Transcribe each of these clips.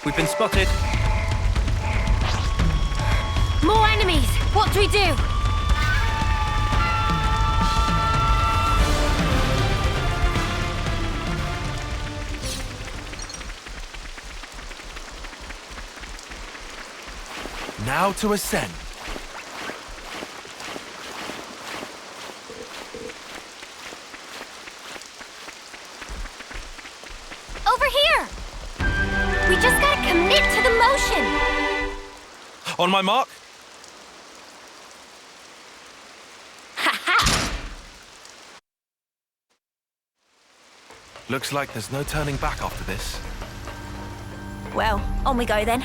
We've been spotted. More enemies! What do we do? Now to ascend. Over here! We just gotta commit to the motion! On my mark. Ha-ha! Looks like there's no turning back after this. Well, on we go then.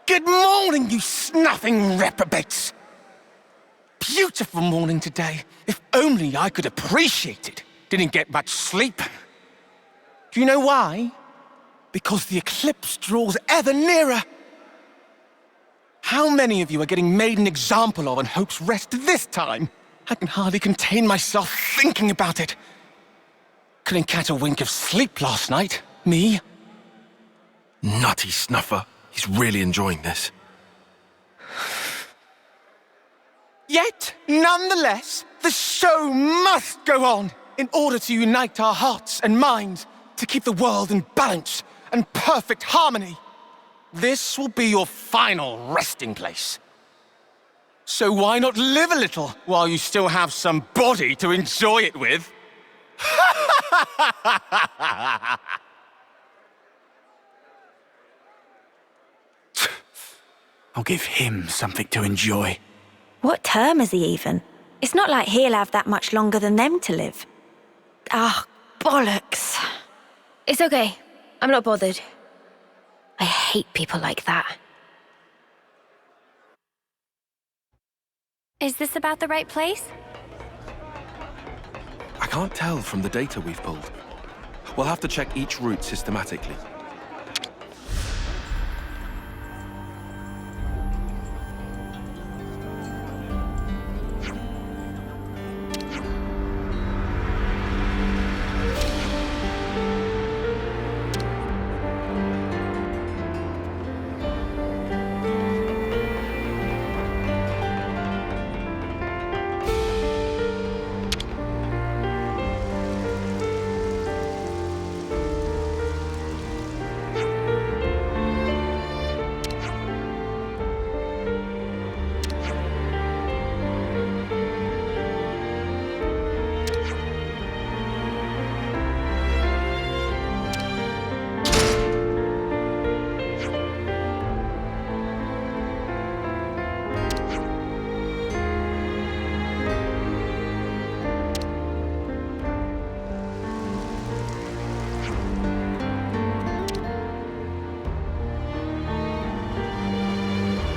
Good morning, you snuffing reprobates! Beautiful morning today. If only I could appreciate it. Didn't get much sleep. Do you know why? Because the eclipse draws ever nearer. How many of you are getting made an example of on Hope's Rest this time? I can hardly contain myself thinking about it. Couldn't catch a wink of sleep last night. Me? Nutty snuffer. He's really enjoying this. Yet, nonetheless, the show must go on in order to unite our hearts and minds to keep the world in balance and perfect harmony. This will be your final resting place. So why not live a little while you still have some body to enjoy it with? I'll give him something to enjoy. What term is he even? It's not like he'll have that much longer than them to live. Ah, bollocks. It's okay. I'm not bothered. I hate people like that. Is this about the right place? I can't tell from the data we've pulled. We'll have to check each route systematically.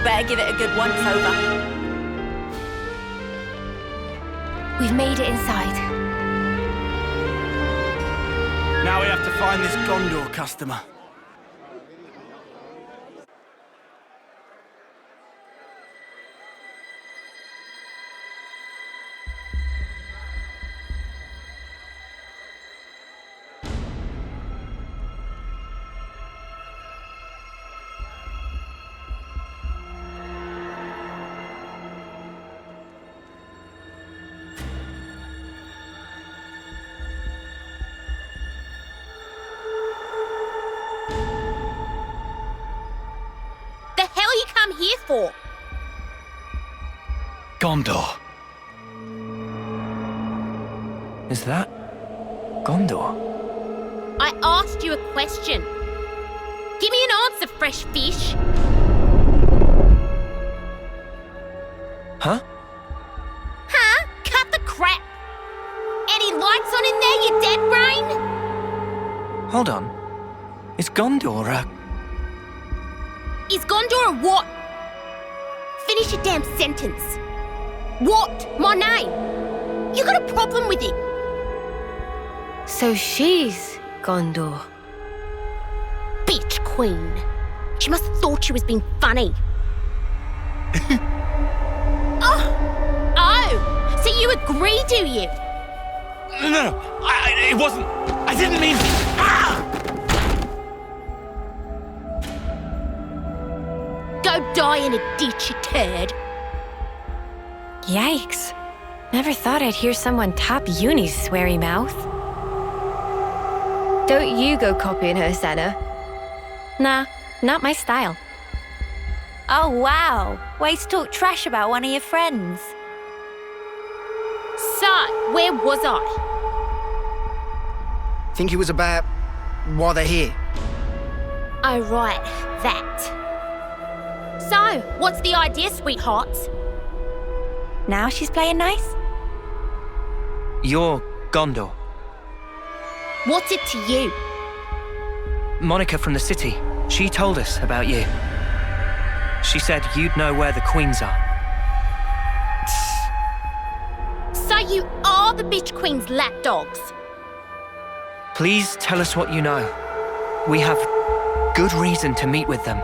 Better give it a good once-over. We've made it inside. Now we have to find this Gondor customer. Here for? Gondor. Is that Gondor? I asked you a question. Give me an answer, fresh fish. Huh? Huh? Cut the crap. Any lights on in there, you dead brain? Hold on. Is Gondor Is Gondor a what? finish your damn sentence. What? My name? You got a problem with it? So she's Gondor. Bitch queen. She must have thought she was being funny. Oh, so you agree, do you? No, it wasn't. I didn't mean. Ah! Go die in a ditch, you turd. Yikes. Never thought I'd hear someone top Uni's sweary mouth. Don't you go copying her, Senna. Nah, not my style. Oh, wow. Ways to talk trash about one of your friends. So, where was I? Think it was about why they're here. Oh, right, that. So, what's the idea, sweethearts? Now she's playing nice? You're Gondor. What's it to you? Monica from the city. She told us about you. She said you'd know where the queens are. So you are the bitch queen's lapdogs? Please tell us what you know. We have good reason to meet with them.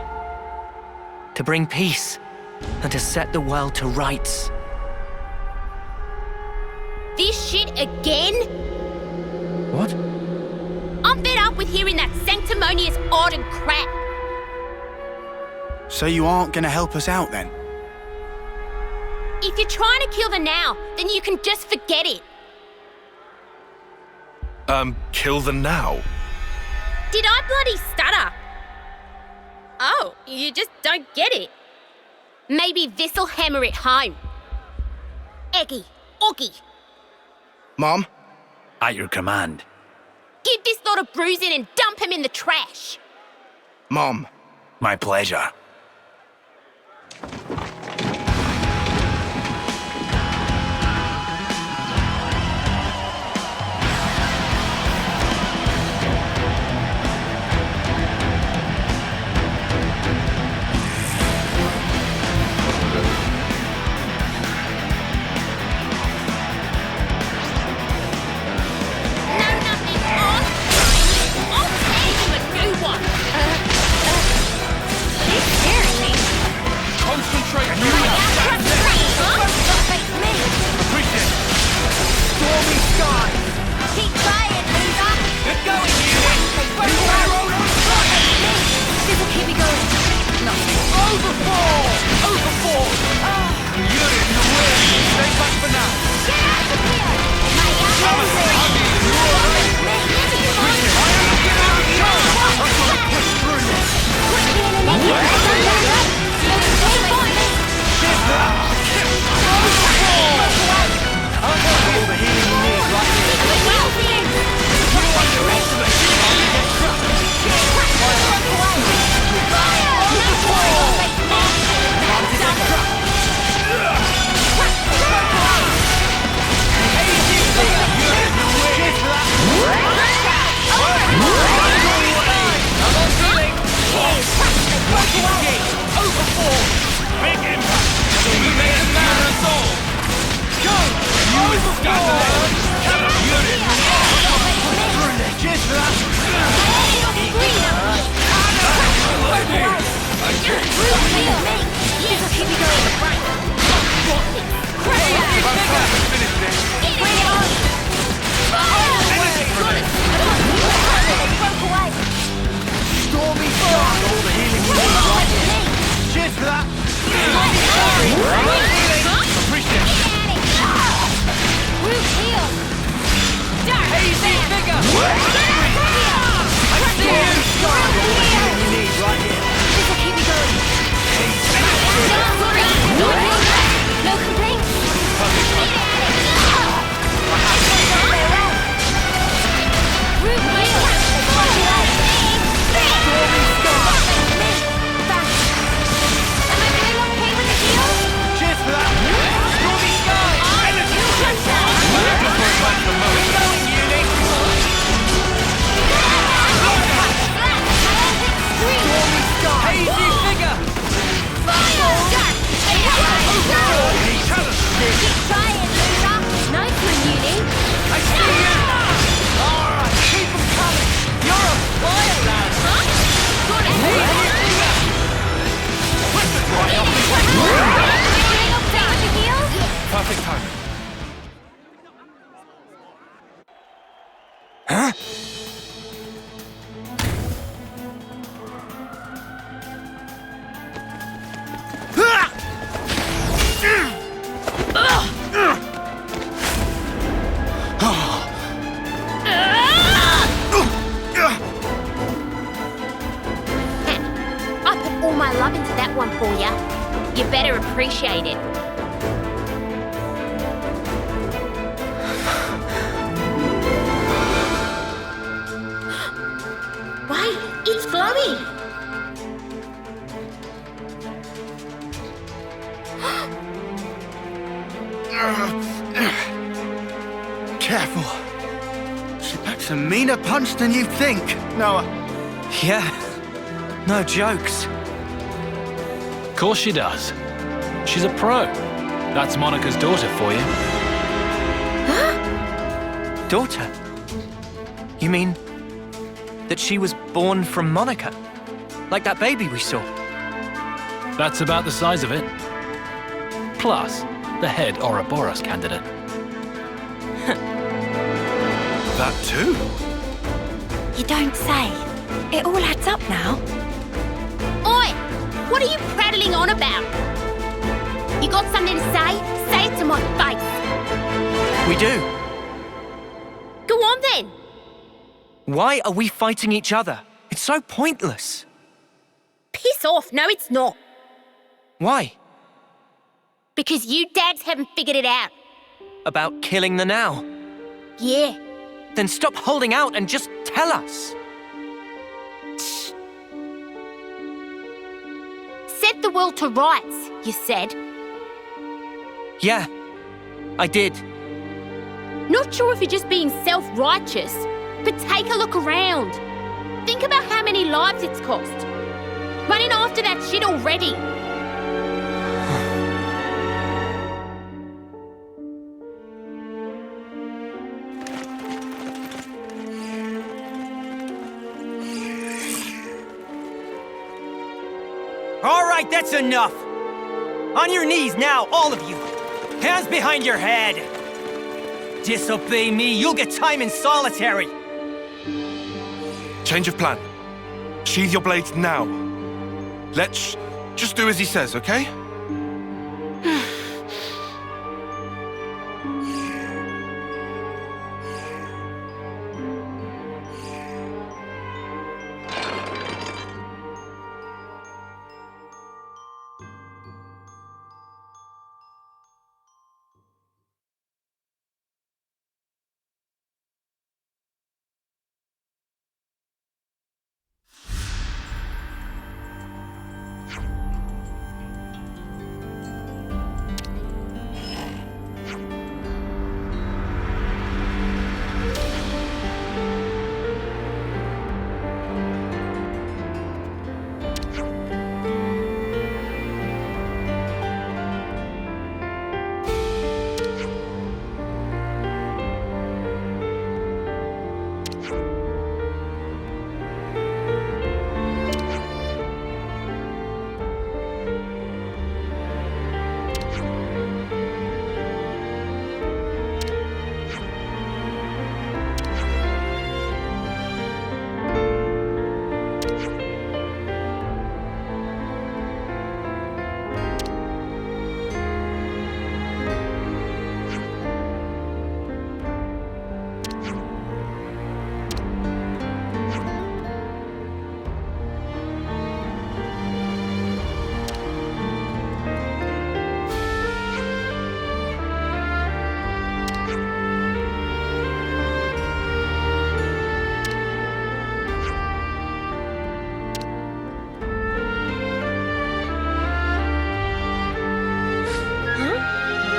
To bring peace and to set the world to rights. This shit again? What? I'm fed up with hearing that sanctimonious Arden crap. So you aren't gonna help us out then? If you're trying to kill the now, then you can just forget it. Kill the now? Did I bloody stutter? Oh, you just don't get it. Maybe this'll hammer it home. Eggy, Oggy, Mom? At your command. give this lot a bruising and dump him in the trash. Mom. My pleasure. No, nothing on. I'll tear you a new one. It's scaring me. Concentrate! Appreciate it. Stormy sky! Keep trying, Lisa. Get going, you! This'll keep me going. Overboard! Overboard! You're in the way. Stay back for now. Get out of here. My Big impact! We made a man of us all! Go! You escaped! You're in Cheers for that! Stormy sky! All the healing you need right here. Cheers for that! Appreciate it! Hazy figure! All the healing you need right here. This'll keep me going. No complaints. Cheers for that! Stormy sky! Stormy sky! Hazy figure! Fire! Keep trying, loser. Nice one, Uni. I see you! Alright, keep them coming! You're a fire lad! Huh? Good Twist it right off this way! Doing okay with the heels? Perfect timing. I put all my love into that one for you. You better appreciate it. Wait, it's glowing. Careful. She packs a meaner punch than you think. Noah, Yeah. No jokes. Of course she does. She's a pro. That's Monica's daughter for you. Daughter? You mean that she was born from Monica? Like that baby we saw? That's about the size of it. Plus, the head Ouroboros candidate. That too? You don't say. It all adds up now. Oi! What are you prattling on about? You got something to say? Say it to my face. We do. Go on then. Why are we fighting each other? It's so pointless. Piss off. No, it's not. Why? Because you dads haven't figured it out. About killing the Now? Yeah. Then stop holding out and just tell us. Set the world to rights, you said. Yeah, I did. Not sure if you're just being self-righteous, but take a look around. Think about how many lives it's cost. Running after that shit already. All right, that's enough. On your knees now, all of you. Hands behind your head. Disobey me, you'll get time in solitary. Change of plan. Sheathe your blades now. Let's just do as he says, okay?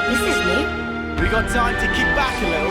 This is new. we got time to kick back a little.